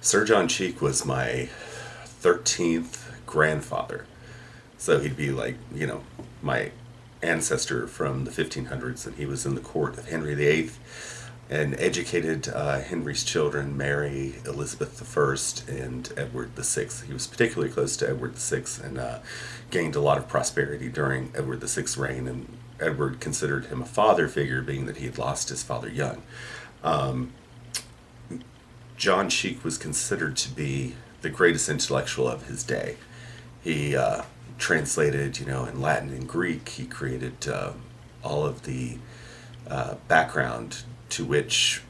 Sir John Cheke was my 13th grandfather. So he'd be like, my ancestor from the 1500s, and he was in the court of Henry VIII and educated Henry's children, Mary, Elizabeth I, and Edward VI. He was particularly close to Edward VI and gained a lot of prosperity during Edward VI's reign, and Edward considered him a father figure, being that he had lost his father young. John Cheke was considered to be the greatest intellectual of his day. He translated, in Latin and Greek. He created all of the background to which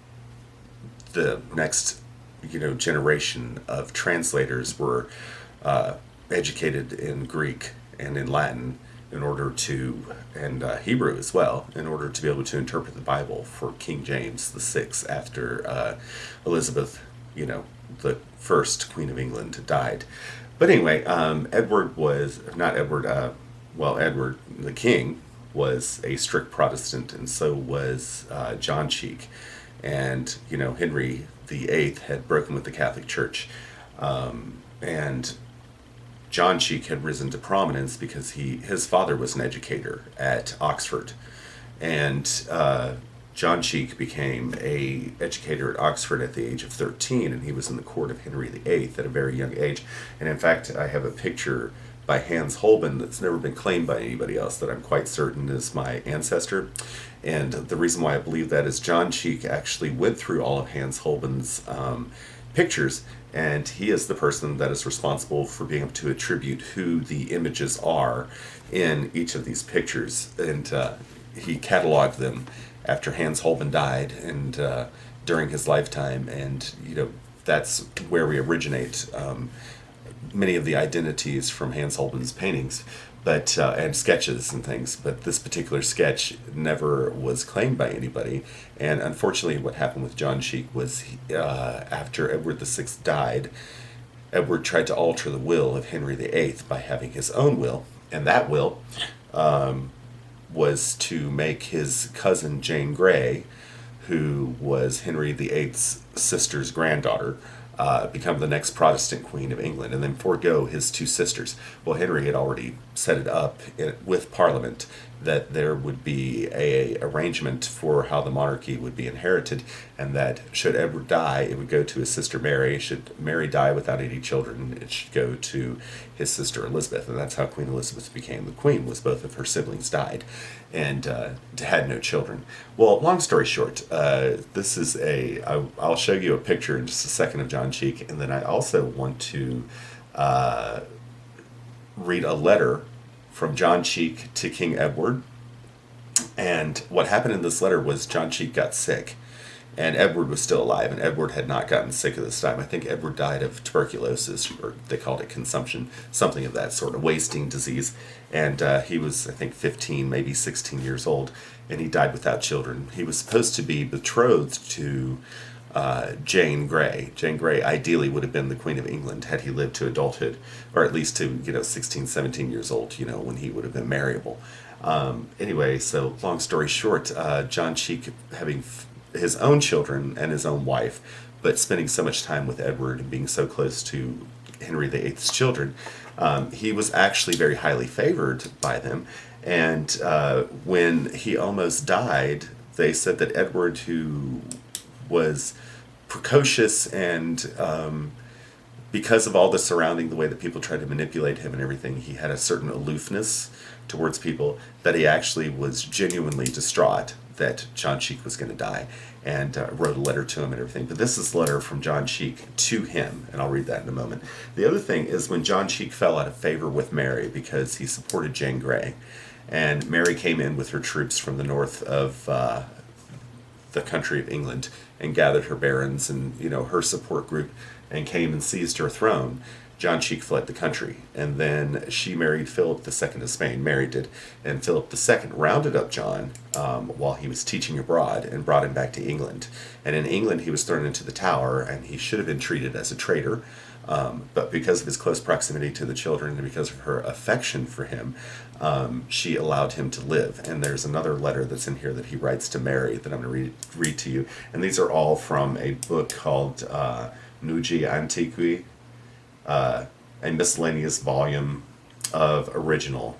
the next, generation of translators were educated in Greek and in Latin in order to, and Hebrew as well, in order to be able to interpret the Bible for King James the VI after Elizabeth, the first Queen of England, died. But anyway, Edward was, not Edward, Edward the King was a strict Protestant, and so was John Cheke. And, Henry VIII had broken with the Catholic Church. And John Cheke had risen to prominence because his father was an educator at Oxford. And John Cheke became a educator at Oxford at the age of 13, and he was in the court of Henry VIII at a very young age. And in fact, I have a picture by Hans Holbein that's never been claimed by anybody else that I'm quite certain is my ancestor. And the reason why I believe that is John Cheke actually went through all of Hans Holbein's pictures, and he is the person that is responsible for being able to attribute who the images are in each of these pictures. And he cataloged them after Hans Holbein died and during his lifetime, and that's where we originate many of the identities from Hans Holbein's paintings, but and sketches and things. But this particular sketch never was claimed by anybody. And unfortunately, what happened with John Cheke was after Edward VI died, Edward tried to alter the will of Henry VIII by having his own will, and that will was to make his cousin Jane Grey, who was Henry VIII's sister's granddaughter, become the next Protestant Queen of England, and then forego his two sisters. Well, Henry had already set it up with Parliament that there would be a arrangement for how the monarchy would be inherited, and that should Edward die, it would go to his sister Mary. Should Mary die without any children, it should go to his sister Elizabeth, and that's how Queen Elizabeth became the queen, was both of her siblings died and had no children. Well, long story short, this is I'll show you a picture in just a second of John Cheke, and then I also want to read a letter from John Cheke to King Edward. And what happened in this letter was John Cheke got sick, and Edward was still alive, and Edward had not gotten sick at this time. I think Edward died of tuberculosis, or they called it consumption, something of that sort, of wasting disease. And he was, I think, 15, maybe 16 years old, and he died without children. He was supposed to be betrothed to Jane Grey. Jane Grey ideally would have been the Queen of England had he lived to adulthood, or at least to 16, 17 years old, when he would have been marriable. Anyway, so long story short, John Cheke having his own children and his own wife, but spending so much time with Edward and being so close to Henry VIII's children, he was actually very highly favored by them. And when he almost died, they said that Edward, who was precocious and because of all the surrounding, the way that people tried to manipulate him and everything, he had a certain aloofness towards people, that he actually was genuinely distraught that John Cheke was going to die, and wrote a letter to him and everything. But this is a letter from John Cheke to him, and I'll read that in a moment. The other thing is when John Cheke fell out of favor with Mary because he supported Jane Grey, and Mary came in with her troops from the north of the country of England and gathered her barons and her support group and came and seized her throne. John Cheke fled the country, and then she married Philip II of Spain. Mary did, and Philip II rounded up John while he was teaching abroad and brought him back to England. And in England he was thrown into the Tower, and he should have been treated as a traitor. But because of his close proximity to the children and because of her affection for him, she allowed him to live. And there's another letter that's in here that he writes to Mary that I'm going to read to you. And these are all from a book called Nugi Antiqui, a miscellaneous volume of original,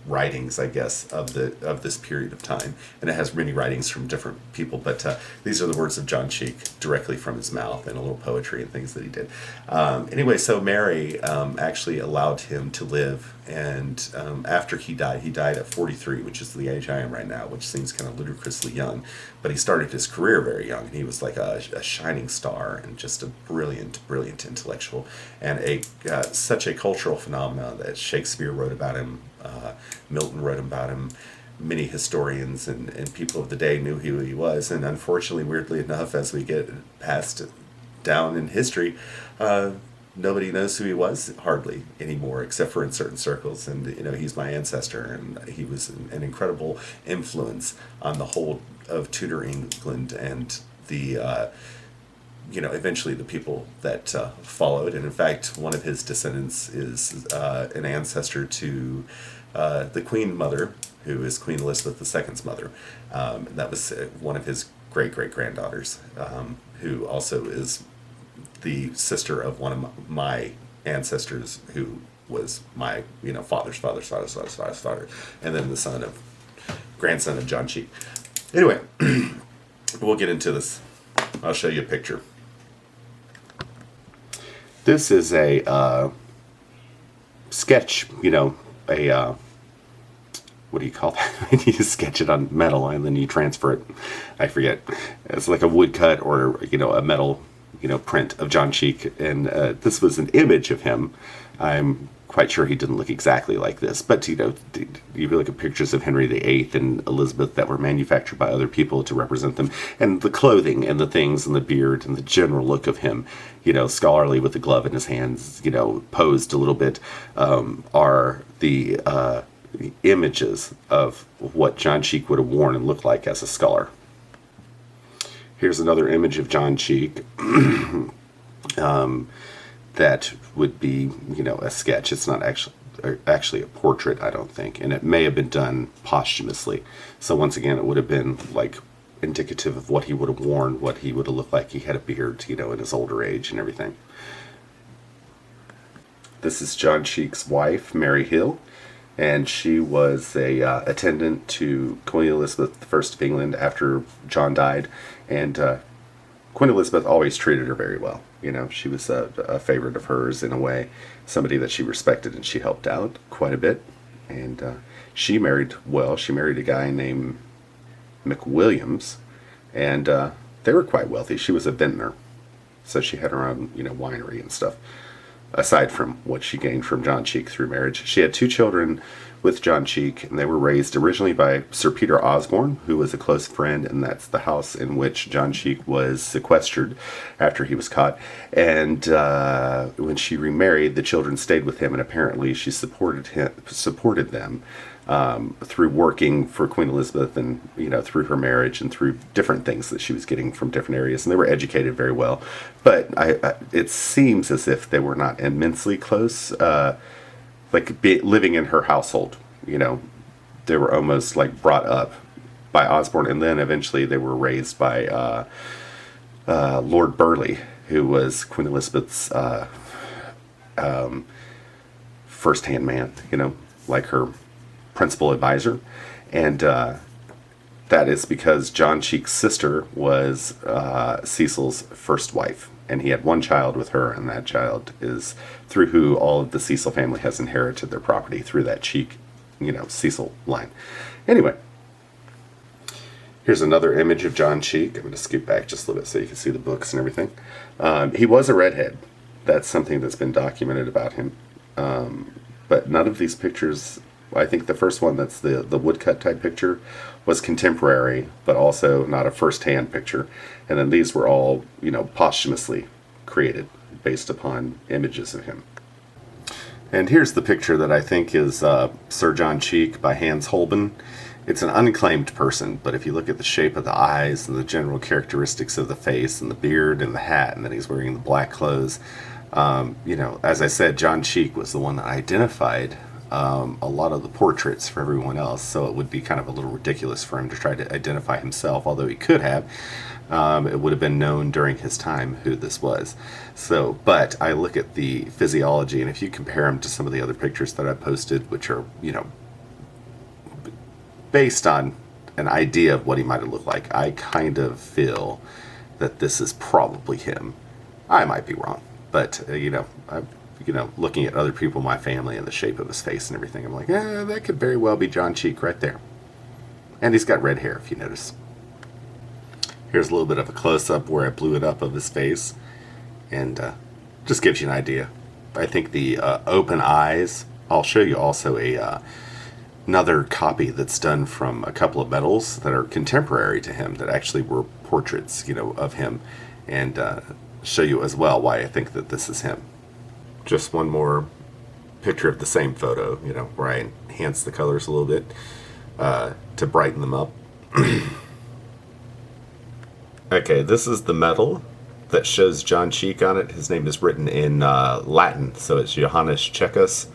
writings, I guess, of this period of time, and it has many writings from different people. But these are the words of John Cheke directly from his mouth, and a little poetry and things that he did. Anyway, so Mary actually allowed him to live, and after he died at 43, which is the age I am right now, which seems kind of ludicrously young. But he started his career very young, and he was like a shining star and just a brilliant, brilliant intellectual, and such a cultural phenomenon that Shakespeare wrote about him. Milton wrote about him. Many historians and people of the day knew who he was, and unfortunately, weirdly enough, as we get passed down in history, nobody knows who he was hardly anymore, except for in certain circles. And he's my ancestor, and he was an incredible influence on the whole of Tudor England and the eventually the people that followed. And in fact, one of his descendants is an ancestor to the Queen Mother, who is Queen Elizabeth II's mother. That was one of his great-great-granddaughters, who also is the sister of one of my ancestors, who was my father's father, and then the grandson of John Cheke. Anyway, we'll get into this. I'll show you a picture. This is a sketch, what do you call that? You sketch it on metal and then you transfer it. I forget. It's like a woodcut or, a metal, print of John Cheke. And this was an image of him. I'm quite sure he didn't look exactly like this. But, you look at pictures of Henry VIII and Elizabeth that were manufactured by other people to represent them. And the clothing and the things and the beard and the general look of him, scholarly with the glove in his hands, posed a little bit, are the images of what John Cheke would have worn and looked like as a scholar. Here's another image of John Cheke. That would be, a sketch. It's not actually a portrait, I don't think, and it may have been done posthumously. So once again, it would have been like indicative of what he would have worn, what he would have looked like. He had a beard, in his older age and everything. This is John Cheke's wife, Mary Hill, and she was a attendant to Queen Elizabeth I of England after John died, and Queen Elizabeth always treated her very well. She was a favorite of hers in a way, somebody that she respected, and she helped out quite a bit. And she married well. She married a guy named McWilliams, and they were quite wealthy. She was a vintner, so she had her own, winery and stuff, aside from what she gained from John Cheke through marriage. She had 2 children with John Cheke, and they were raised originally by Sir Peter Osborne, who was a close friend, and that's the house in which John Cheke was sequestered after he was caught. And when she remarried, the children stayed with him, and apparently she supported them through working for Queen Elizabeth, and through her marriage and through different things that she was getting from different areas, and they were educated very well. But it seems as if they were not immensely close. Living in her household, they were almost like brought up by Osborne, and then eventually they were raised by Lord Burleigh, who was Queen Elizabeth's first-hand man, like her principal advisor. And that is because John Cheke's sister was Cecil's first wife, and he had one child with her, and that child is through who all of the Cecil family has inherited their property, through that Cheke, Cecil line. Anyway, here's another image of John Cheke. I'm going to scoot back just a little bit so you can see the books and everything. He was a redhead. That's something that's been documented about him. But none of these pictures, I think the first one, that's the woodcut type picture, was contemporary, but also not a first-hand picture. And then these were all, posthumously created based upon images of him. And here's the picture that I think is Sir John Cheke by Hans Holbein. It's an unclaimed person, but if you look at the shape of the eyes and the general characteristics of the face and the beard and the hat, and then he's wearing the black clothes, as I said, John Cheke was the one that identified a lot of the portraits for everyone else, so it would be kind of a little ridiculous for him to try to identify himself, although he could have. It would have been known during his time who this was. So, but I look at the physiology, and if you compare him to some of the other pictures that I posted, which are, you know, based on an idea of what he might have looked like, I kind of feel that this is probably him. I might be wrong, but looking at other people in my family and the shape of his face and everything, I'm like, that could very well be John Chek right there. And he's got red hair, if you notice. Here's a little bit of a close-up where I blew it up of his face, and just gives you an idea. I think the open eyes. I'll show you also another copy that's done from a couple of medals that are contemporary to him, that actually were portraits, of him, and show you as well why I think that this is him. Just one more picture of the same photo, where I enhance the colors a little bit to brighten them up. Okay, this is the medal that shows John Chek on it. His name is written in Latin, so it's Johannes Checus.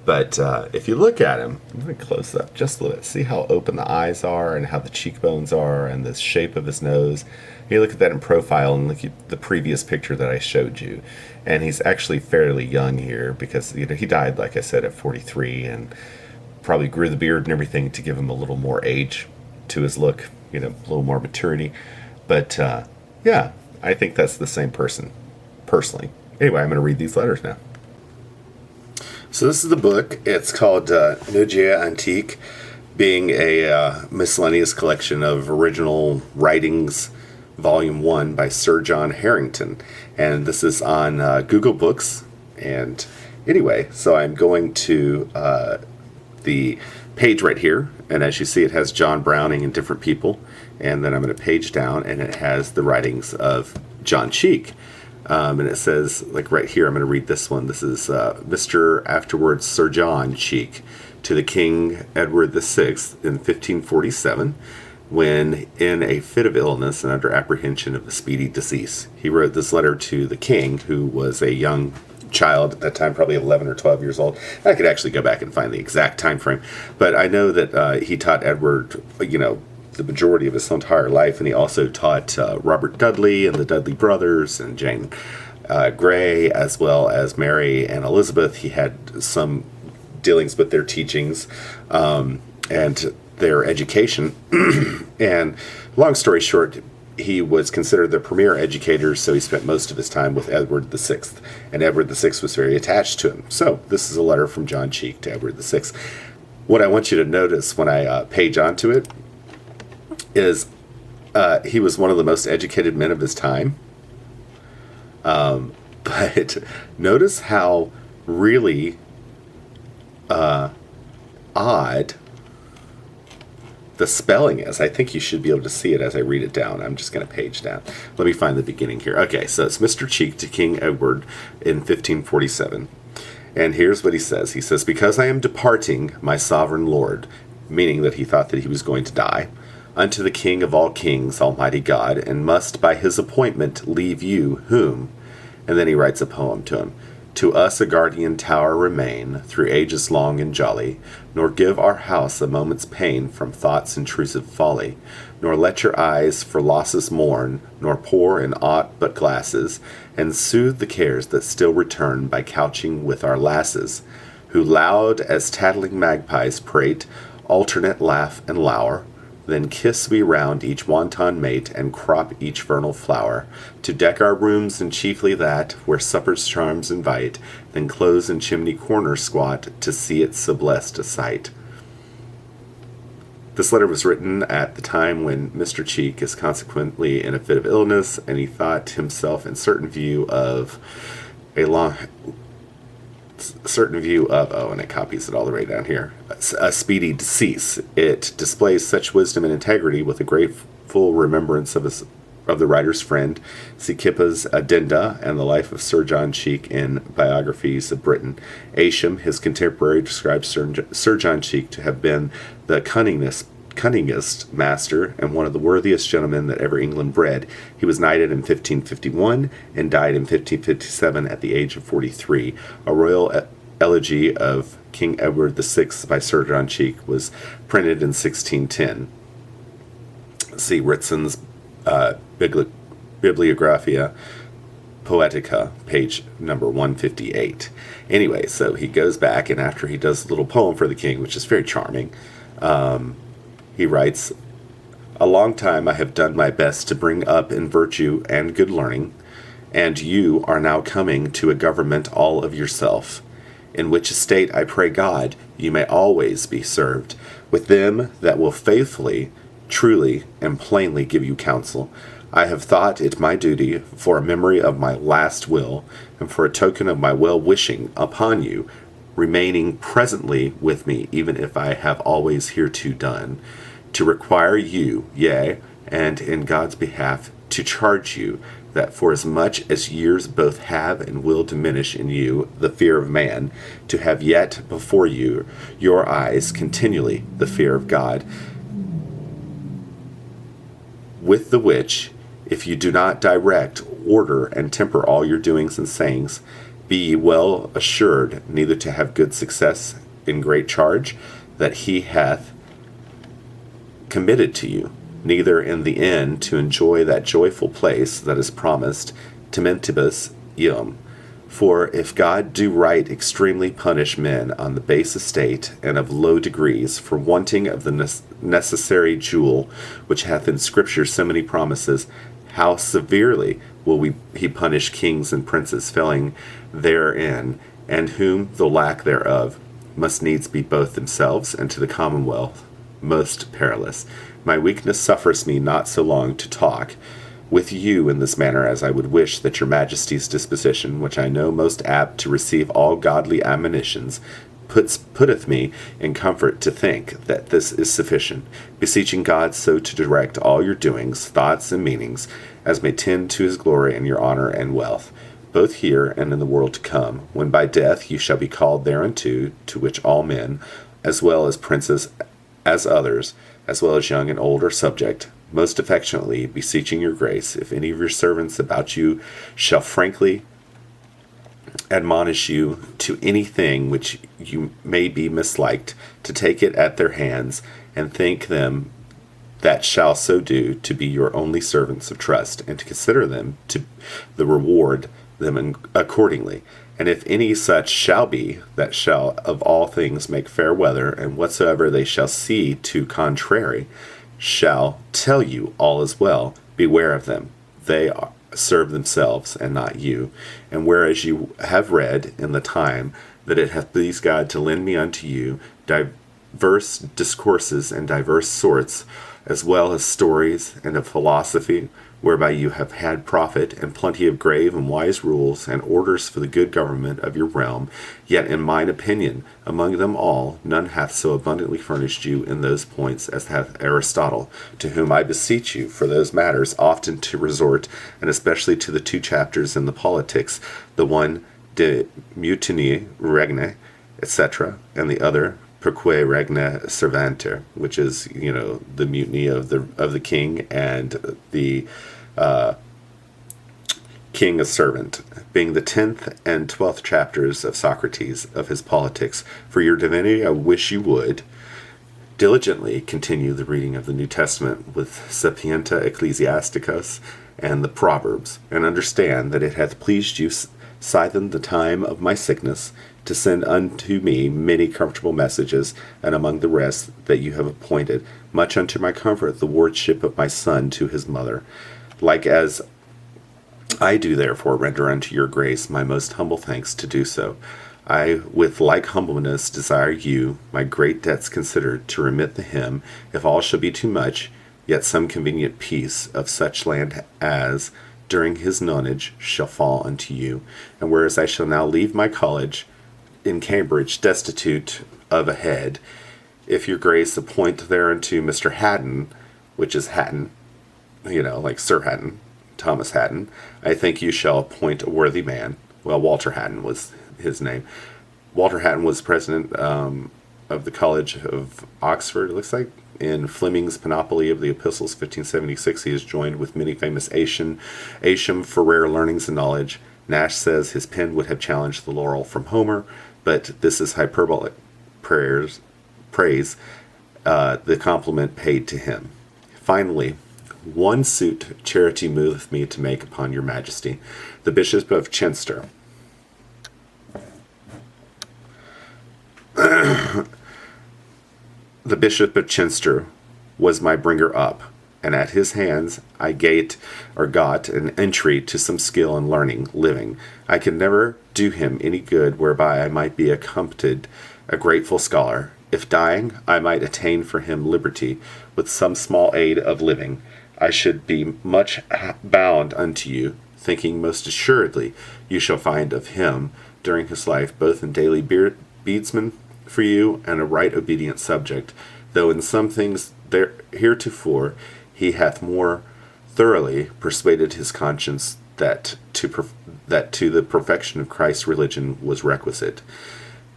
But if you look at him, I'm going to close up just a little bit. See how open the eyes are and how the cheekbones are and the shape of his nose. You look at that in profile and look at the previous picture that I showed you. And he's actually fairly young here because he died, like I said, at 43, and probably grew the beard and everything to give him a little more age to his look, a little more maturity. But yeah, I think that's the same person, personally. Anyway, I'm going to read these letters now. So this is the book. It's called Nugia Antique, being a miscellaneous collection of original writings, Volume 1 by Sir John Harrington. And this is on Google Books. And anyway, so I'm going to the page right here. And as you see, it has John Browning and different people. And then I'm going to page down, and it has the writings of John Chek. And it says, like right here, I'm going to read this one. This is Mr. afterwards Sir John Chek to the King Edward VI in 1547, when in a fit of illness and under apprehension of a speedy decease. He wrote this letter to the king, who was a young child at that time, probably 11 or 12 years old. I could actually go back and find the exact time frame, but I know that he taught Edward, the majority of his entire life, and he also taught Robert Dudley and the Dudley brothers and Jane Grey, as well as Mary and Elizabeth. He had some dealings with their teachings and their education. And long story short, he was considered the premier educator, so he spent most of his time with Edward VI, and Edward VI was very attached to him. So this is a letter from John Chek to Edward VI. What I want you to notice when I page onto it is he was one of the most educated men of his time. But notice how really odd the spelling is. I think you should be able to see it as I read it down. I'm just going to page down. Let me find the beginning here. Okay, so it's Mr. Chek to King Edward in 1547. And here's what he says. He says, "Because I am departing, my sovereign lord," meaning that he thought that he was going to die, "unto the King of all kings, Almighty God, and must by his appointment leave you, whom," and then he writes a poem to him, "to us a guardian tower remain, through ages long and jolly, nor give our house a moment's pain from thought's intrusive folly, nor let your eyes for losses mourn, nor pour in aught but glasses, and soothe the cares that still return by couching with our lasses, who loud as tattling magpies prate, alternate laugh and lour, then kiss we round each wanton mate, and crop each vernal flower, to deck our rooms, and chiefly that, where supper's charms invite, then close in chimney corner squat, to see it so blessed a sight." This letter was written at the time when Mr. Chek is consequently in a fit of illness, and he thought himself in certain view of, oh, and it copies it all the way down here, a speedy decease. It displays such wisdom and integrity, with a grateful remembrance of the writer's friend, Sikippa's Addenda, and the life of Sir John Chek in Biographies of Britain. Ascham, his contemporary, describes Sir John Chek to have been the cunningest master and one of the worthiest gentlemen that ever England bred. He was knighted in 1551 and died in 1557 at the age of 43. A royal elegy of King Edward VI by Sir John Cheke was printed in 1610. See Ritson's Bibliographia Poetica, page number 158. Anyway, so he goes back, and after he does a little poem for the king, which is very charming, he writes, "A long time I have done my best to bring up in virtue and good learning, and you are now coming to a government all of yourself, in which estate I pray God you may always be served, with them that will faithfully, truly, and plainly give you counsel. I have thought it my duty, for a memory of my last will, and for a token of my well-wishing upon you, remaining presently with me, even if I have always hereto done, to require you, yea, and in God's behalf, to charge you, that for as much as years both have and will diminish in you the fear of man, to have yet before you your eyes continually the fear of God, with the which, if you do not direct, order, and temper all your doings and sayings, be ye well assured neither to have good success in great charge that he hath committed to you, neither in the end to enjoy that joyful place that is promised tementibus eum. For if God do right extremely punish men on the base estate and of low degrees for wanting of the necessary jewel which hath in Scripture so many promises, how severely will he punish kings and princes failing therein, and whom the lack thereof must needs be both themselves and to the commonwealth most perilous. My weakness suffers me not so long to talk with you in this manner as I would wish that your Majesty's disposition, which I know most apt to receive all godly admonitions, putteth me in comfort to think that this is sufficient, beseeching God so to direct all your doings, thoughts, and meanings, as may tend to his glory and your honor and wealth, both here and in the world to come, when by death you shall be called thereunto, to which all men, as well as princes as others, as well as young and old, are subject, most affectionately beseeching your grace, if any of your servants about you shall frankly admonish you to anything which you may be misliked, to take it at their hands, and think them that shall so do to be your only servants of trust, and to consider them to the reward them accordingly. And if any such shall be, that shall of all things make fair weather, and whatsoever they shall see to contrary, shall tell you all is well, beware of them. They serve themselves, and not you. And whereas you have read in the time that it hath pleased God to lend me unto you diverse discourses and diverse sorts, as well as stories and of philosophy, whereby you have had profit, and plenty of grave and wise rules and orders for the good government of your realm, yet in mine opinion, among them all, none hath so abundantly furnished you in those points as hath Aristotle, to whom I beseech you for those matters often to resort, and especially to the 2 chapters in the Politics, the one De Mutini Regne, etc., and the other Perque Regna Servanter, which is, the mutiny of the king and the king a servant, being the 10th and 12th chapters of Socrates of his Politics. For your divinity, I wish you would diligently continue the reading of the New Testament with Sapientia Ecclesiasticus and the Proverbs, and understand that it hath pleased you, sithen the time of my sickness, to send unto me many comfortable messages, and among the rest that you have appointed, much unto my comfort, the wardship of my son to his mother. Like as I do therefore render unto your grace my most humble thanks to do so. I with like humbleness desire you, my great debts considered, to remit the him, if all shall be too much, yet some convenient piece of such land as, during his nonage, shall fall unto you. And whereas I shall now leave my college in Cambridge destitute of a head, if your grace appoint thereunto Mr. Haddon, which is Hatton, like Sir Hatton, Thomas Hatton, I think you shall appoint a worthy man. Well, Walter Hatton was his name. Walter Hatton was president of the College of Oxford, it looks like. In Fleming's Panoply of the Epistles, 1576, he is joined with many famous Ascham for rare learnings and knowledge. Nash says his pen would have challenged the laurel from Homer, but this is hyperbole. praise the compliment paid to him. Finally, one suit charity moveth me to make upon your majesty. The Bishop of Chester. The Bishop of Chester was my bringer up, and at his hands I got an entry to some skill in learning, living. I could never do him any good whereby I might be accompanied a grateful scholar. If dying, I might attain for him liberty, with some small aid of living. I should be much bound unto you, thinking most assuredly you shall find of him during his life both in daily beadsman for you and a right obedient subject, though in some things there heretofore he hath more thoroughly persuaded his conscience that to the perfection of Christ's religion was requisite.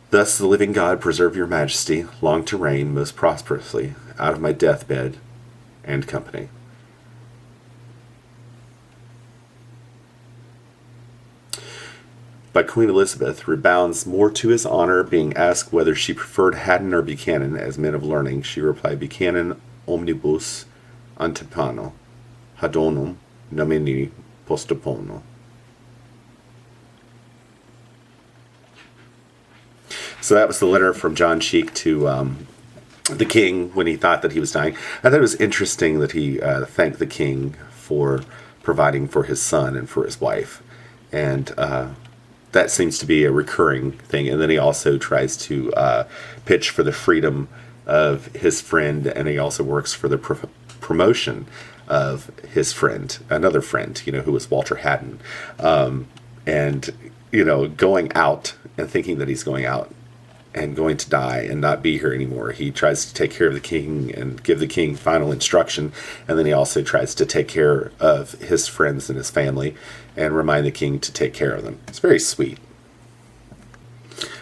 Thus the living God preserve your majesty long to reign most prosperously out of my deathbed and company. By Queen Elizabeth rebounds more to his honor, being asked whether she preferred Haddon or Buchanan as men of learning. She replied, Buchanan omnibus antepano, Haddonum nomini postopono. So that was the letter from John Cheke to the king when he thought that he was dying. I thought it was interesting that he thanked the king for providing for his son and for his wife. And that seems to be a recurring thing. And then he also tries to pitch for the freedom of his friend, and he also works for the promotion of his friend, another friend, who was Walter Haddon. And, going out and thinking that he's going out and going to die and not be here anymore. He tries to take care of the king and give the king final instruction, and then he also tries to take care of his friends and his family and remind the king to take care of them. It's very sweet.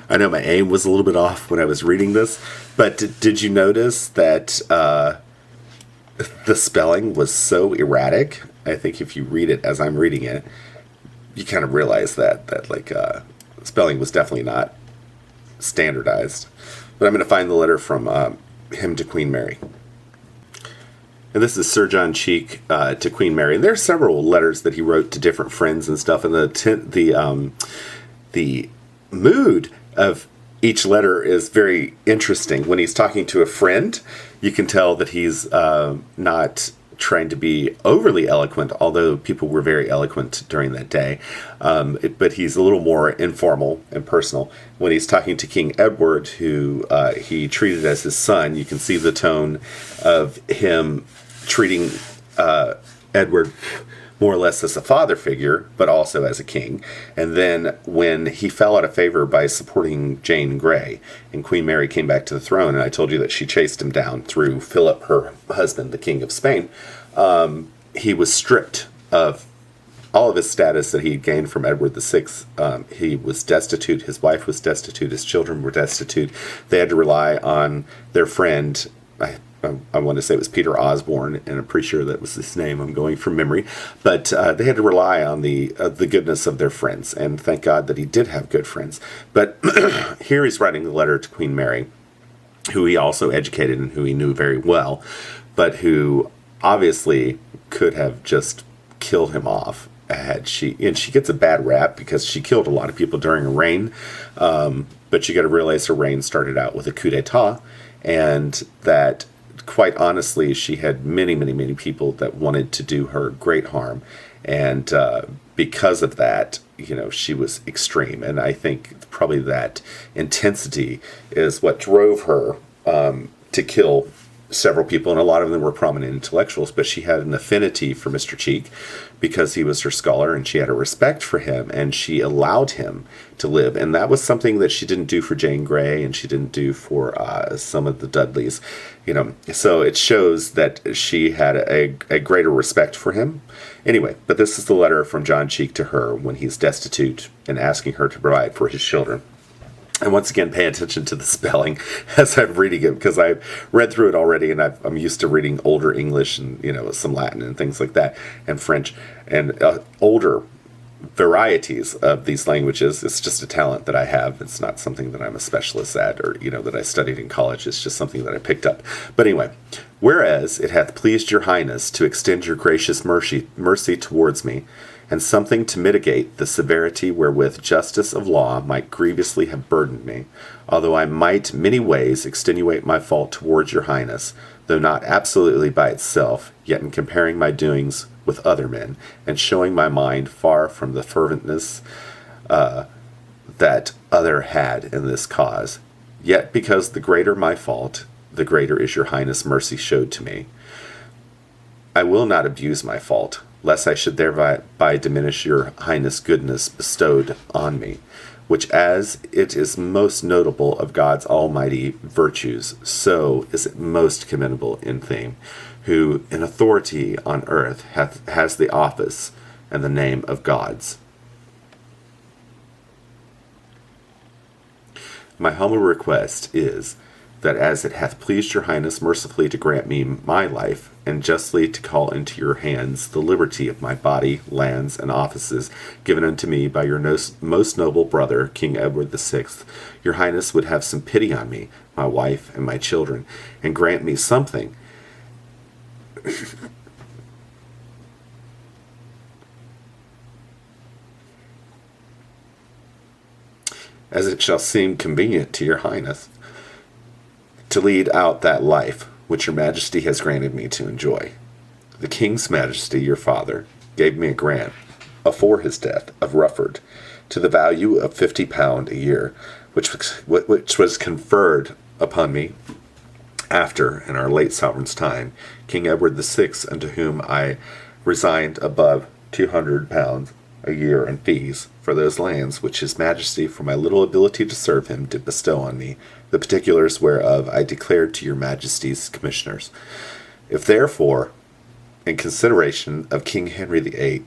I know my aim was a little bit off when I was reading this, but did you notice that the spelling was so erratic? I think if you read it as I'm reading it, you kind of realize that spelling was definitely not standardized. But I'm going to find the letter from him to Queen Mary. And this is Sir John Cheke to Queen Mary. And there are several letters that he wrote to different friends and stuff. And the mood of each letter is very interesting. When he's talking to a friend, you can tell that he's not trying to be overly eloquent, although people were very eloquent during that day. But he's a little more informal and personal. When he's talking to King Edward, who he treated as his son, you can see the tone of him treating Edward more or less as a father figure, but also as a king. And then when he fell out of favor by supporting Jane Grey, and Queen Mary came back to the throne, and I told you that she chased him down through Philip, her husband, the King of Spain, he was stripped of all of his status that he had gained from Edward VI. He was destitute, his wife was destitute, his children were destitute. They had to rely on their friend, I want to say it was Peter Osborne, and I'm pretty sure that was his name. I'm going from memory. But they had to rely on the goodness of their friends, and thank God that he did have good friends. But here he's writing a letter to Queen Mary, who he also educated and who he knew very well, but who obviously could have just killed him off and she gets a bad rap because she killed a lot of people during her reign. But you got to realize her reign started out with a coup d'etat, and that quite honestly, she had many, many, many people that wanted to do her great harm. And because of that, she was extreme. And I think probably that intensity is what drove her to kill several people. And a lot of them were prominent intellectuals. But she had an affinity for Mr. Cheke because he was her scholar, and she had a respect for him, and she allowed him to live. And that was something that she didn't do for Jane Grey, and she didn't do for some of the Dudleys. So it shows that she had a greater respect for him. Anyway, but this is the letter from John Cheke to her when he's destitute and asking her to provide for his children. And once again, pay attention to the spelling as I'm reading it, because I've read through it already, and I'm used to reading older English and some Latin and things like that, and French. And older varieties of these languages. It's just a talent that I have. It's not something that I'm a specialist at, or that I studied in college. It's just something that I picked up. But anyway, whereas it hath pleased your highness to extend your gracious mercy towards me, and something to mitigate the severity wherewith justice of law might grievously have burdened me, although I might many ways extenuate my fault towards your highness, though not absolutely by itself, yet in comparing my doings with other men, and showing my mind far from the ferventness that other had in this cause. Yet because the greater my fault, the greater is your highness' mercy showed to me. I will not abuse my fault, lest I should thereby diminish your highness' goodness bestowed on me, which as it is most notable of God's almighty virtues, so is it most commendable in theme, who in authority on earth has the office and the name of gods. My humble request is, that as it hath pleased your highness mercifully to grant me my life, and justly to call into your hands the liberty of my body, lands, and offices given unto me by your most noble brother, King Edward VI, your highness would have some pity on me, my wife, and my children, and grant me something as it shall seem convenient to your highness, to lead out that life which your majesty has granted me to enjoy. The king's majesty, your father, gave me a grant, afore his death, of Rufford, to the value of £50 a year, which was conferred upon me after, in our late sovereign's time, King Edward VI, unto whom I resigned above £200 a year in fees for those lands which his majesty, for my little ability to serve him, did bestow on me, the particulars whereof I declared to your majesty's commissioners. If therefore, in consideration of King Henry VIII,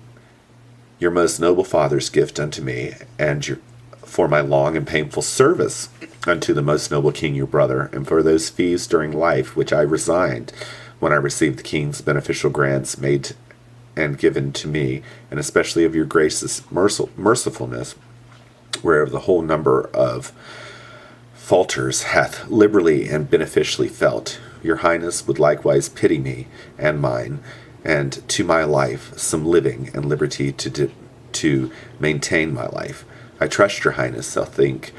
your most noble father's gift unto me, and for my long and painful service unto the most noble king your brother, and for those fees during life which I resigned when I received the king's beneficial grants made and given to me, and especially of your gracious mercifulness, whereof the whole number of faulters hath liberally and beneficially felt, your highness would likewise pity me and mine, and to my life some living and liberty to maintain my life. I trust your highness shall think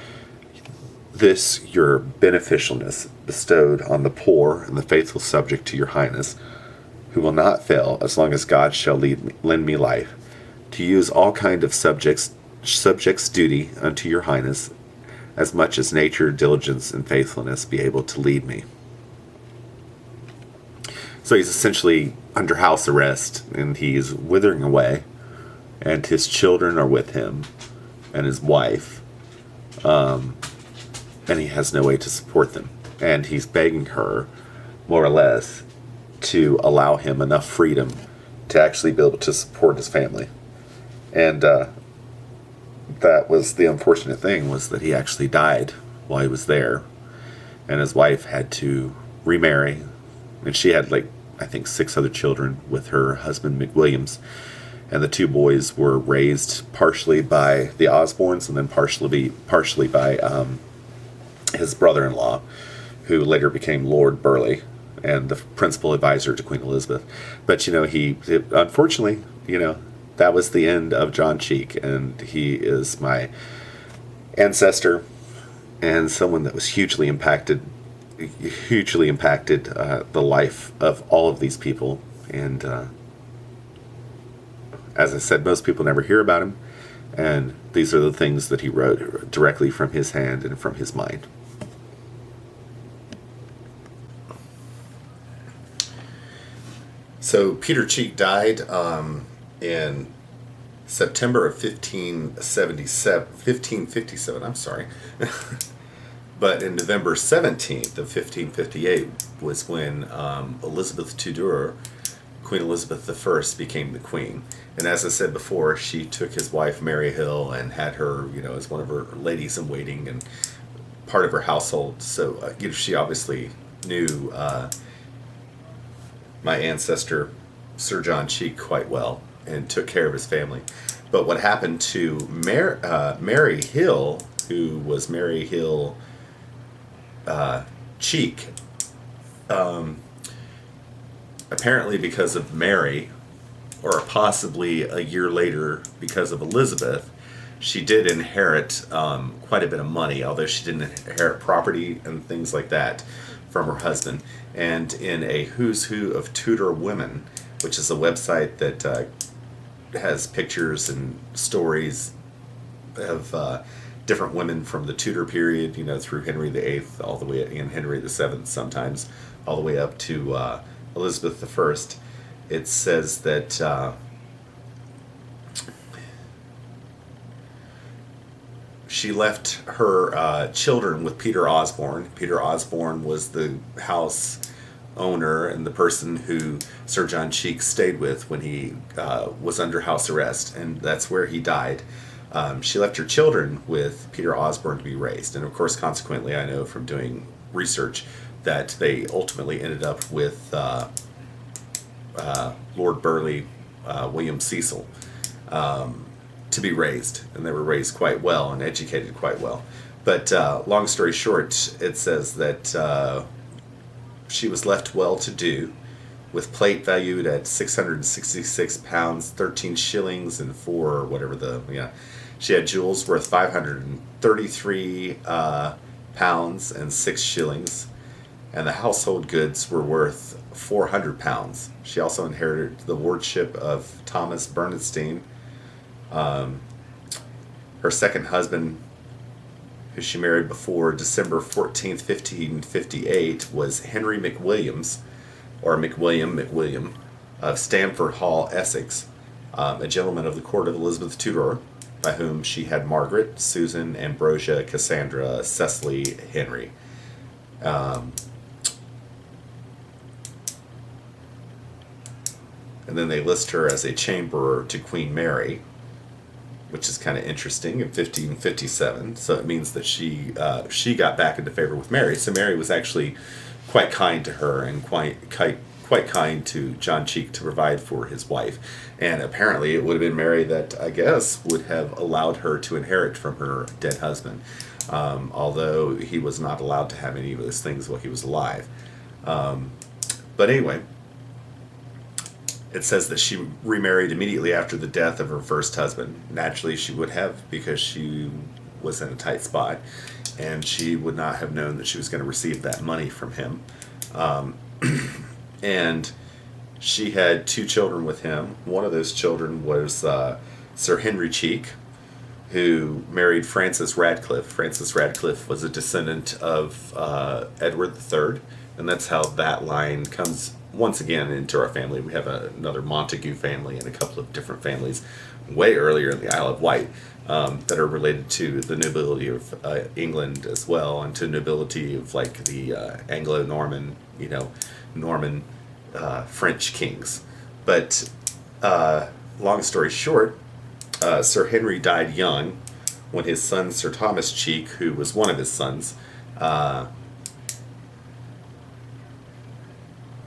this your beneficialness bestowed on the poor and the faithful subject to your highness, who will not fail as long as God shall lend me life, to use all kind of subjects' duty unto your highness, as much as nature, diligence, and faithfulness be able to lead me. So he's essentially under house arrest, and he's withering away, and his children are with him, and his wife, and he has no way to support them. And he's begging her, more or less, to allow him enough freedom to actually be able to support his family. And that was the unfortunate thing, was that he actually died while he was there, and his wife had to remarry, and she had I think 6 other children with her husband McWilliams, and the 2 boys were raised partially by the Osbornes and then partially by his brother-in-law, who later became Lord Burleigh and the principal advisor to Queen Elizabeth. But unfortunately, that was the end of John Cheke, and he is my ancestor and someone that was hugely impacted the life of all of these people. And as I said, most people never hear about him, and these are the things that he wrote directly from his hand and from his mind. So Peter Cheke died in September of 1557, I'm sorry. But in November 17th of 1558 was when Elizabeth Tudor, Queen Elizabeth I, became the queen. And as I said before, she took his wife Mary Hill and had her, as one of her ladies in waiting and part of her household. So she obviously knew my ancestor, Sir John Cheke, quite well. and took care of his family. But what happened to Mary Hill, who was Mary Hill Cheke, apparently because of Mary, or possibly a year later because of Elizabeth, she did inherit quite a bit of money, although she didn't inherit property and things like that from her husband. And in a who's who of Tudor women, which is a website that has pictures and stories of different women from the Tudor period, you know, through Henry VIII, all the way, and Henry VII sometimes, all the way up to Elizabeth I. It says that she left her children with Peter Osborne. Peter Osborne was the house owner and the person who Sir John Cheke stayed with when he was under house arrest, and that's where he died. She left her children with Peter Osborne to be raised, and of course, consequently, I know from doing research that they ultimately ended up with Lord Burleigh, William Cecil, to be raised, and they were raised quite well and educated quite well. But long story short, it says that she was left well-to-do, with plate valued at £666, 13 shillings, and four, whatever the, yeah. She had jewels worth £533 and 6 shillings, and the household goods were worth £400. She also inherited the wardship of Thomas Bernstein. Her second husband, who she married before December 14th, 1558, was Henry McWilliams, or McWilliam, of Stamford Hall, Essex, a gentleman of the court of Elizabeth Tudor, by whom she had Margaret, Susan, Ambrosia, Cassandra, Cecily, Henry. And then they list her as a chamberer to Queen Mary, which is kind of interesting, in 1557. So it means that she got back into favor with Mary. So Mary was actually quite kind to her, and quite kind to John Cheke to provide for his wife. And apparently it would have been Mary that, I guess, would have allowed her to inherit from her dead husband, although he was not allowed to have any of those things while he was alive. But anyway, it says that she remarried immediately after the death of her first husband. Naturally, she would have, because she was in a tight spot, and she would not have known that she was going to receive that money from him. And she had 2 children with him. One of those children was Sir Henry Cheke, who married Frances Radcliffe. Frances Radcliffe was a descendant of Edward III, and that's how that line comes once again into our family. We have another Montague family and a couple of different families way earlier in the Isle of Wight that are related to the nobility of England as well, and to nobility of like the Anglo-Norman, you know, Norman French kings. But long story short, Sir Henry died young when his son Sir Thomas Cheke, who was one of his sons,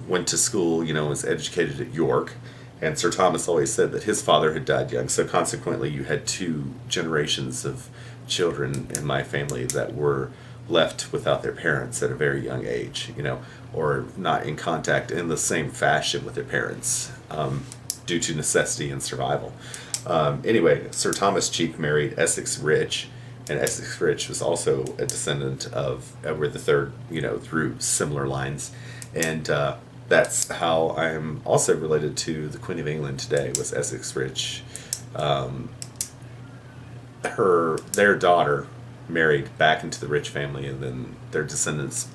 went to school, you know, was educated at York, and Sir Thomas always said that his father had died young, so consequently you had 2 generations of children in my family that were left without their parents at a very young age, you know, or not in contact in the same fashion with their parents, due to necessity and survival. Anyway, Sir Thomas Cheke married Essex Rich, and Essex Rich was also a descendant of Edward III, you know, through similar lines. And that's how I'm also related to the Queen of England today, was Essex Rich. Their daughter married back into the Rich family, and then their descendants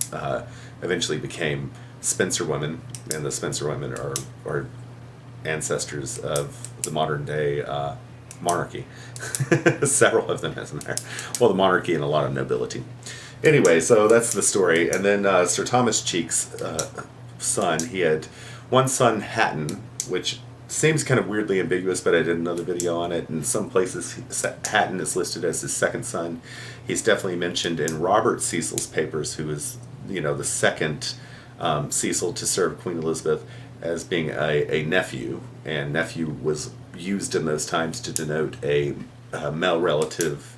eventually became Spencer women, and the Spencer women are ancestors of the modern day monarchy. Several of them, isn't there? Well, the monarchy and a lot of nobility. Anyway, so that's the story. And then Sir Thomas Cheke's son, he had one son, Hatton, which seems kind of weirdly ambiguous, but I did another video on it. In some places, Hatton is listed as his second son. He's definitely mentioned in Robert Cecil's papers, who is, you know, the second Cecil to serve Queen Elizabeth, as being a nephew, and nephew was used in those times to denote a male relative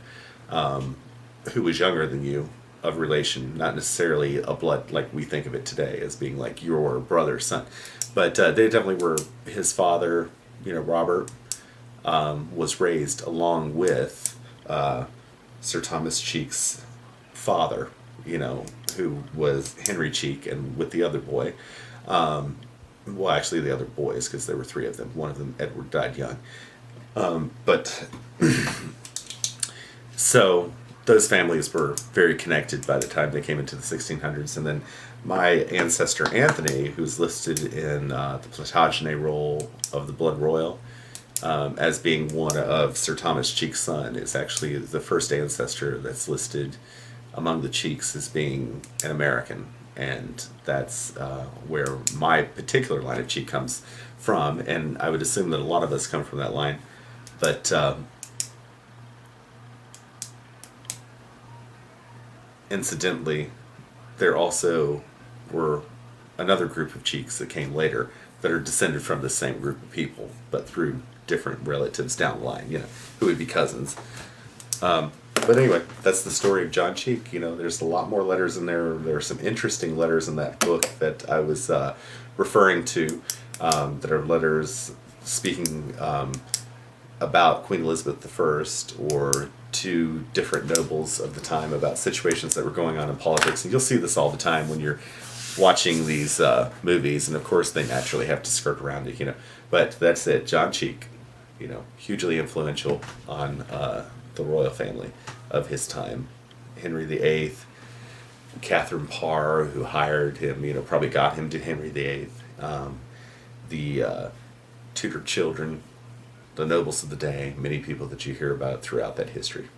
who was younger than you, of relation, not necessarily a blood like we think of it today as being like your brother's son. But they definitely were. His father, Robert, was raised along with Sir Thomas Cheke's father, who was Henry Cheke, and with the other boy. Well, actually, the other boys, because there were three of them. One of them, Edward, died young. But so those families were very connected by the time they came into the 1600s. And then my ancestor Anthony, who's listed in the Plantagenet roll of the Blood Royal as being one of Sir Thomas Cheke's son, is actually the first ancestor that's listed among the Chekes as being an American. And that's where my particular line of Cheke comes from. And I would assume that a lot of us come from that line. But incidentally, there also were another group of Chekes that came later that are descended from the same group of people, but through different relatives down the line, who would be cousins. But anyway, that's the story of John Cheke. There's a lot more letters in there. There are some interesting letters in that book that I was referring to that are letters speaking about Queen Elizabeth I or to different nobles of the time about situations that were going on in politics. And you'll see this all the time when you're watching these movies. And of course, they naturally have to skirt around it, But that's it. John Cheke, hugely influential on the royal family of his time. Henry VIII, Catherine Parr, who hired him, probably got him to Henry VIII. The Tudor children, the nobles of the day, many people that you hear about throughout that history.